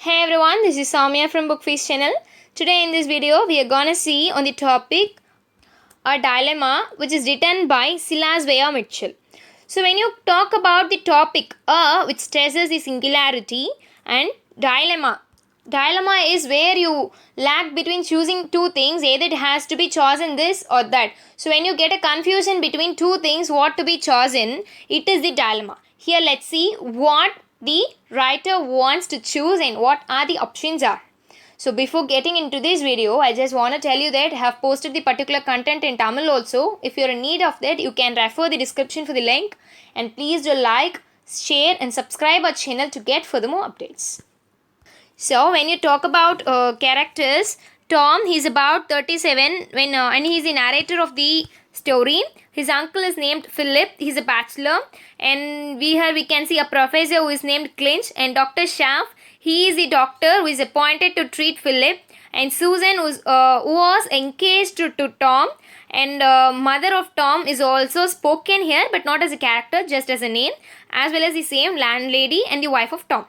Hey everyone, this is Soumya from Bookfeast channel. Today in this video, we are gonna see on the topic a dilemma which is written by Silas Weir Mitchell. So when you talk about the topic which stresses the singularity and dilemma. Dilemma is where you lag between choosing two things, either it has to be chosen this or that. So when you get a confusion between two things what to be chosen, it is the dilemma. Here let's see what the writer wants to choose and what are the options are. So before getting into this video, I just want to tell you that I have posted the particular content in Tamil also. If you are in need of that, you can refer the description for the link. And please do like, share and subscribe our channel to get further more updates. So when you talk about characters, Tom, he's about 37 and he's the narrator of the story. His uncle is named Philip. He's a bachelor, and we can see a professor who is named Clinch, and Dr. Schaff. He is the doctor who is appointed to treat Philip, and Susan who was engaged to Tom, and mother of Tom is also spoken here, but not as a character, just as a name, as well as the same landlady and the wife of Tom.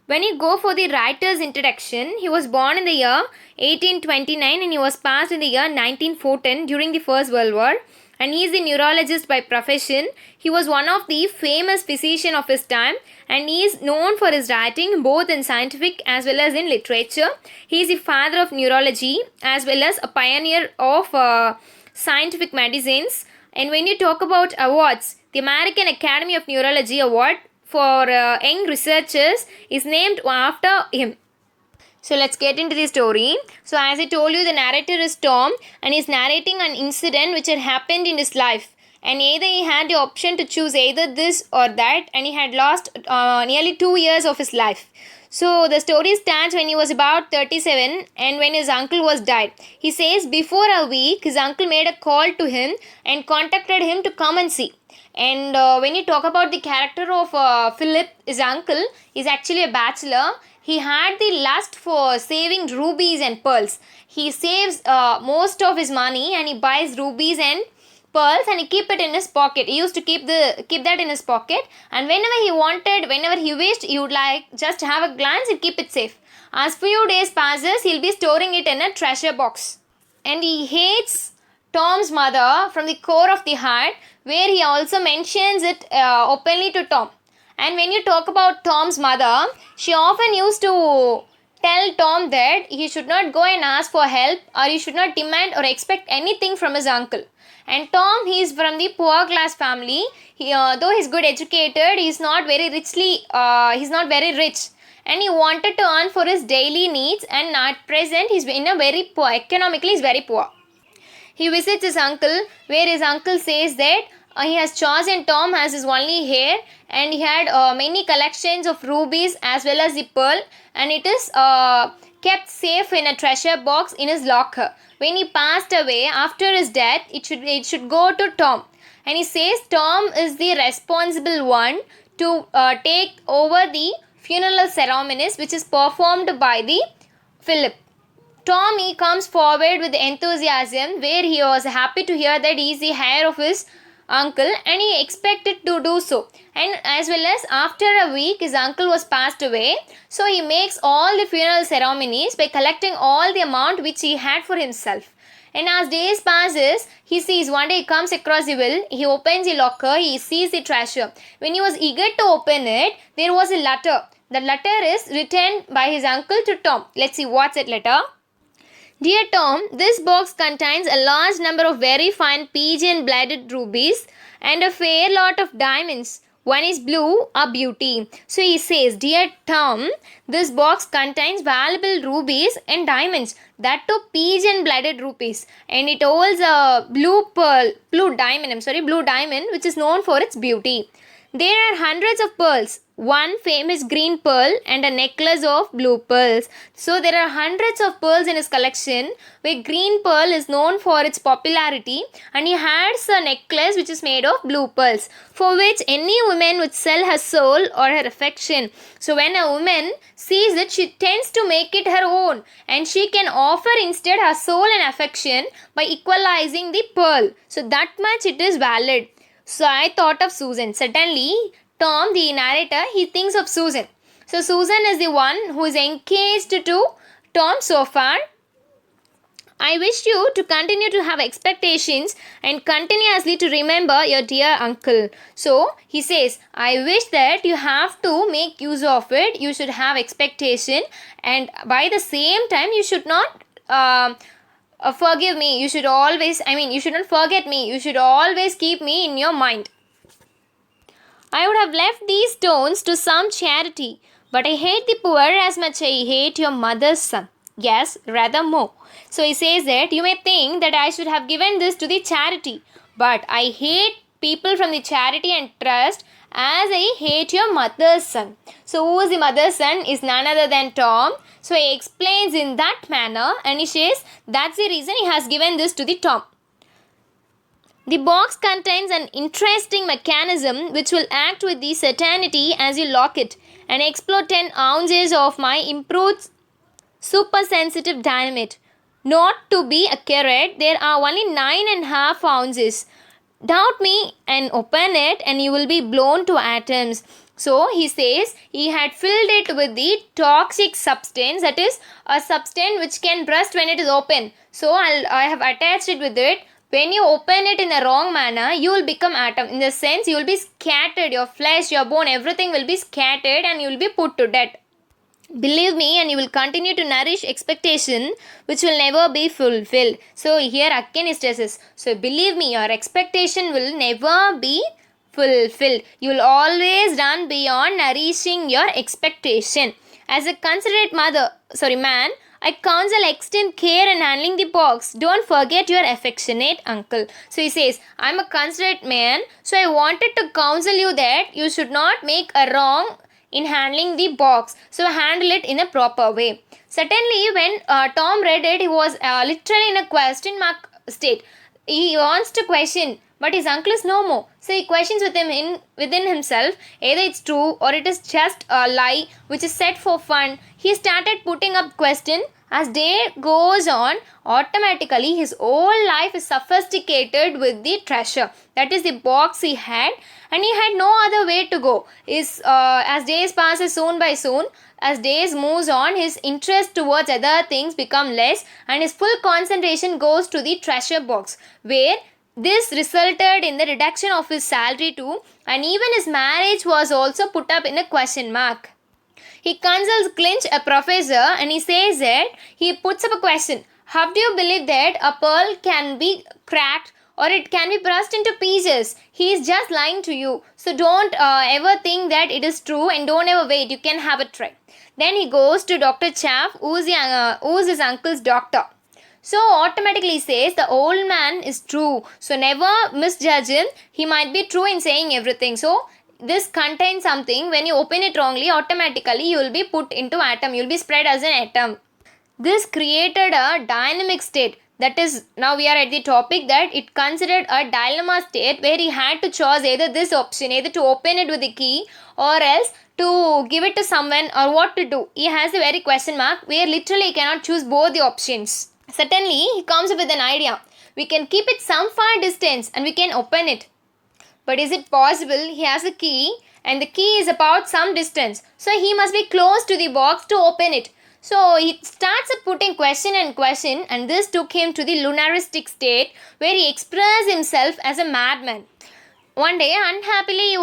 When you go for the writer's introduction, he was born in the year 1829 and he was passed in the year 1914 during the First World War, and he is a neurologist by profession. He was one of the famous physicians of his time, and he is known for his writing both in scientific as well as in literature. He is the father of neurology as well as a pioneer of scientific medicines. And when you talk about awards, the American Academy of Neurology Award for young researchers is named after him. So let's get into the story. So as I told you, the narrator is Tom, and he's narrating an incident which had happened in his life. And either he had the option to choose either this or that, and he had lost nearly 2 years of his life. So the story starts when he was about 37 and when his uncle was died. He says before a week, his uncle made a call to him and contacted him to come and see. And when you talk about the character of Philip, his uncle, is actually a bachelor. He had the lust for saving rubies and pearls. He saves most of his money and he buys rubies and pearls and he keep it in his pocket. He used to keep that in his pocket, and whenever he wished, he would like just have a glance and keep it safe. As few days passes, he'll be storing it in a treasure box. And he hates Tom's mother from the core of the heart, where he also mentions it openly to Tom. And when you talk about Tom's mother, she often used to tell Tom that he should not go and ask for help, or he should not demand or expect anything from his uncle. And Tom, he is from the poor class family. Though he's good educated, he's not very rich, and he wanted to earn for his daily needs, and at present he's in a very poor, economically he's very poor. He visits his uncle, where his uncle says that he has chosen Tom as his only heir, and he had many collections of rubies as well as the pearl, and it is kept safe in a treasure box in his locker. When he passed away after his death, it should go to Tom, and he says Tom is the responsible one to take over the funeral ceremonies which is performed by the Philip. Tom, he comes forward with enthusiasm, where he was happy to hear that he is the heir of his uncle, and he expected to do so. And as well as after a week, his uncle was passed away, so he makes all the funeral ceremonies by collecting all the amount which he had for himself. And as days passes, he sees one day he comes across the will, he opens the locker, he sees the treasure. When he was eager to open it, there was a letter. The letter is written by his uncle to Tom. Let's see what's that letter. Dear Tom, this box contains a large number of very fine pigeon-blooded rubies and a fair lot of diamonds. One is blue, a beauty. So he says, Dear Tom, this box contains valuable rubies and diamonds. That too pigeon-blooded rubies. And it holds a blue diamond, which is known for its beauty. There are hundreds of pearls, one famous green pearl and a necklace of blue pearls. So there are hundreds of pearls in his collection, where green pearl is known for its popularity, and he has a necklace which is made of blue pearls, for which any woman would sell her soul or her affection. So when a woman sees it, she tends to make it her own, and she can offer instead her soul and affection by equalizing the pearl. So that much it is valid. So I thought of Susan. Suddenly, Tom, the narrator, he thinks of Susan. So Susan is the one who is engaged to Tom so far. I wish you to continue to have expectations and continuously to remember your dear uncle. So he says, I wish that you have to make use of it. You should have expectation, and by the same time, you should not forgive me. You should always, you should not forget me. You should always keep me in your mind. I would have left these stones to some charity, but I hate the poor as much I hate your mother's son. Yes, rather more. So he says that you may think that I should have given this to the charity, but I hate people from the charity and trust as I hate your mother's son. So who is the mother's son is none other than Tom. So he explains in that manner, and he says that's the reason he has given this to the Tom. The box contains an interesting mechanism which will act with the certainty as you lock it and explode 10 ounces of my improved super-sensitive dynamite. Not to be accurate, there are only 9.5 ounces. Doubt me and open it and you will be blown to atoms. So he says he had filled it with the toxic substance, that is a substance which can burst when it is open. So I have attached it with it. When you open it in the wrong manner, you will become atom. In the sense, you will be scattered. Your flesh, your bone, everything will be scattered and you will be put to death. Believe me, and you will continue to nourish expectation which will never be fulfilled. So here again it stresses. So believe me, your expectation will never be fulfilled. You will always run beyond nourishing your expectation. As a considerate man, I counsel extreme care in handling the box. Don't forget your affectionate uncle. So he says, I'm a considerate man, so I wanted to counsel you that you should not make a wrong in handling the box. So handle it in a proper way. Certainly when Tom read it, he was literally in a question mark state. He wants to question, but his uncle is no more. So he questions within himself, either it's true or it is just a lie which is said for fun. He started putting up question. As day goes on, automatically his whole life is sophisticated with the treasure. That is the box he had, and he had no other way to go. As days passes soon by soon, as days moves on, his interest towards other things become less, and his full concentration goes to the treasure box, where this resulted in the reduction of his salary too, and even his marriage was also put up in a question mark. He consults Clinch, a professor, and he says that he puts up a question. How do you believe that a pearl can be cracked or it can be burst into pieces? He is just lying to you. So don't ever think that it is true, and don't ever wait. You can have a try. Then he goes to Dr. Chaff, who is his uncle's doctor. So automatically says the old man is true. So never misjudge him. He might be true in saying everything. So this contains something. When you open it wrongly, automatically you will be put into atom. You will be spread as an atom. This created a dynamic state. That is, now we are at the topic that it considered a dilemma state where he had to choose either this option, either to open it with the key or else to give it to someone, or what to do. He has a very question mark where literally he cannot choose both the options. Suddenly he comes up with an idea. We can keep it some far distance and we can open it. But is it possible? He has a key and the key is about some distance. So he must be close to the box to open it. So he starts putting question, and this took him to the lunaristic state where he expressed himself as a madman. One day, unhappily,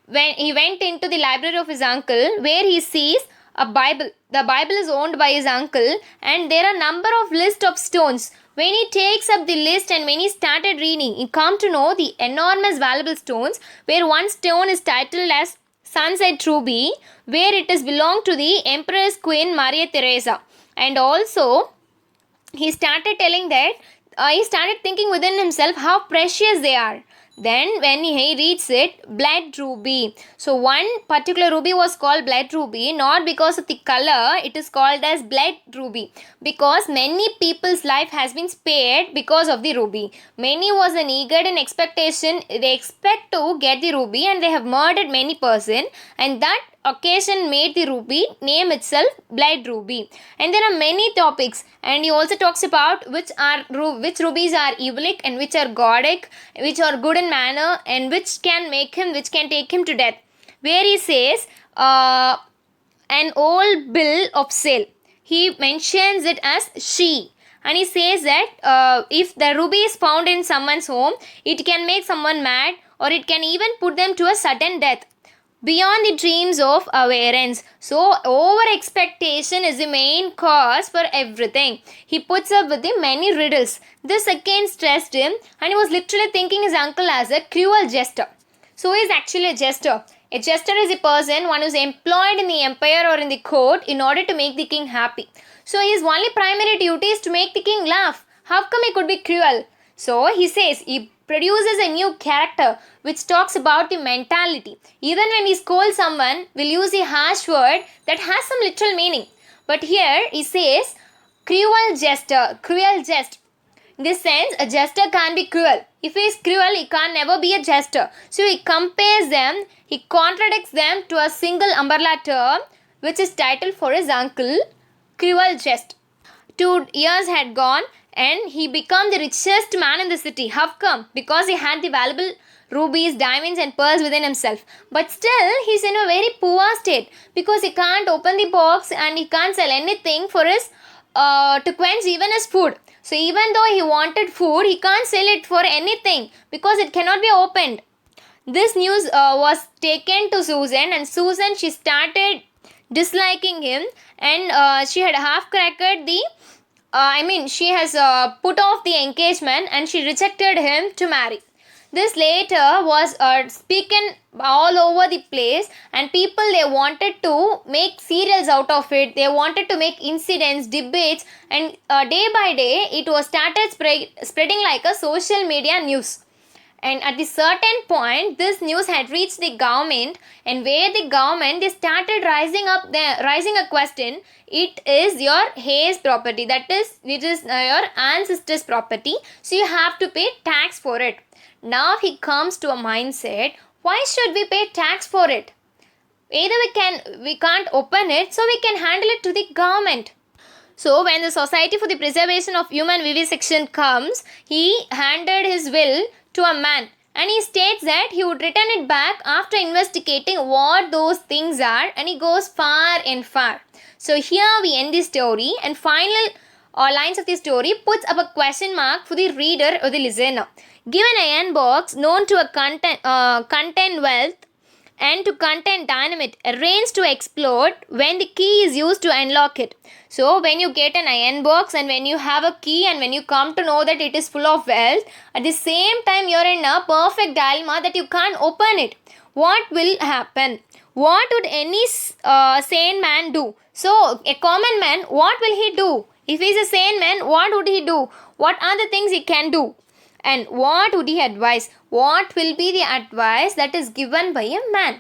when he went into the library of his uncle where he sees a Bible. The Bible is owned by his uncle and there are a number of list of stones. When he takes up the list and when he started reading, he come to know the enormous valuable stones, where one stone is titled as Sunset Ruby, where it is belonged to the Empress Queen Maria Theresa. And also he started telling that he started thinking within himself how precious they are. Then when he reads it, blood ruby. So one particular ruby was called blood ruby, not because of the color, it is called as blood ruby. Because many people's life has been spared because of the ruby. Many was an eager in expectation, they expect to get the ruby and they have murdered many person, and that occasion made the ruby name itself blood ruby. And there are many topics, and he also talks about which rubies are evilic and which are godic, which are good in manner, and which can take him to death. Where he says an old bill of sale. He mentions it as she. And he says that if the ruby is found in someone's home, it can make someone mad or it can even put them to a sudden death beyond the dreams of our parents. So, over expectation is the main cause for everything. He puts up with the many riddles. This again stressed him, and he was literally thinking his uncle as a cruel jester. So, he is actually a jester. A jester is a person, one who is employed in the empire or in the court in order to make the king happy. So, his only primary duty is to make the king laugh. How come he could be cruel? So, he says he produces a new character which talks about the mentality. Even when we scold someone, we'll use a harsh word that has some literal meaning. But here he says cruel jester, cruel jest. In this sense, a jester can't be cruel. If he is cruel, he can't never be a jester. So he compares them, he contradicts them to a single umbrella term which is titled for his uncle, cruel jest. 2 years had gone and he became the richest man in the city. How come? Because he had the valuable rubies, diamonds and pearls within himself. But still, he's in a very poor state because he can't open the box and he can't sell anything for his to quench even his food. So even though he wanted food, he can't sell it for anything because it cannot be opened. This news was taken to Susan, and Susan, she started disliking him, and she had half cracked the she has put off the engagement and she rejected him to marry. This later was spoken all over the place, and people, they wanted to make serials out of it. They wanted to make incidents, debates, and day by day it was started spreading like a social media news. And at the certain point, this news had reached the government, and where the government, they started rising a question. It is your Hayes property, that is, it is your ancestors' property, so you have to pay tax for it. Now he comes to a mindset, why should we pay tax for it? Either we can't open it, so we can handle it to the government. So when the Society for the Preservation of Human Vivisection comes, he handed his will to a man, and he states that he would return it back after investigating what those things are, and he goes far and far. So here we end the story, and final lines of the story puts up a question mark for the reader or the listener. Given an iron box known to a contain wealth and to contain dynamite arranged to explode when the key is used to unlock it. So when you get an iron box and when you have a key and when you come to know that it is full of wealth, at the same time you are in a perfect dilemma that you can't open it. What will happen? What would any sane man do? So a common man, what will he do? If he is a sane man, what would he do? What are the things he can do? And what would he advise? What will be the advice that is given by a man?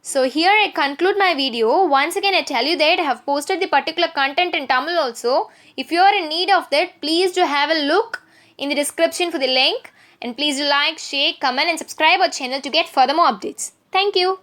So here I conclude my video. Once again I tell you that I have posted the particular content in Tamil also. If you are in need of that, please do have a look in the description for the link. And please do like, share, comment and subscribe our channel to get further more updates. Thank you.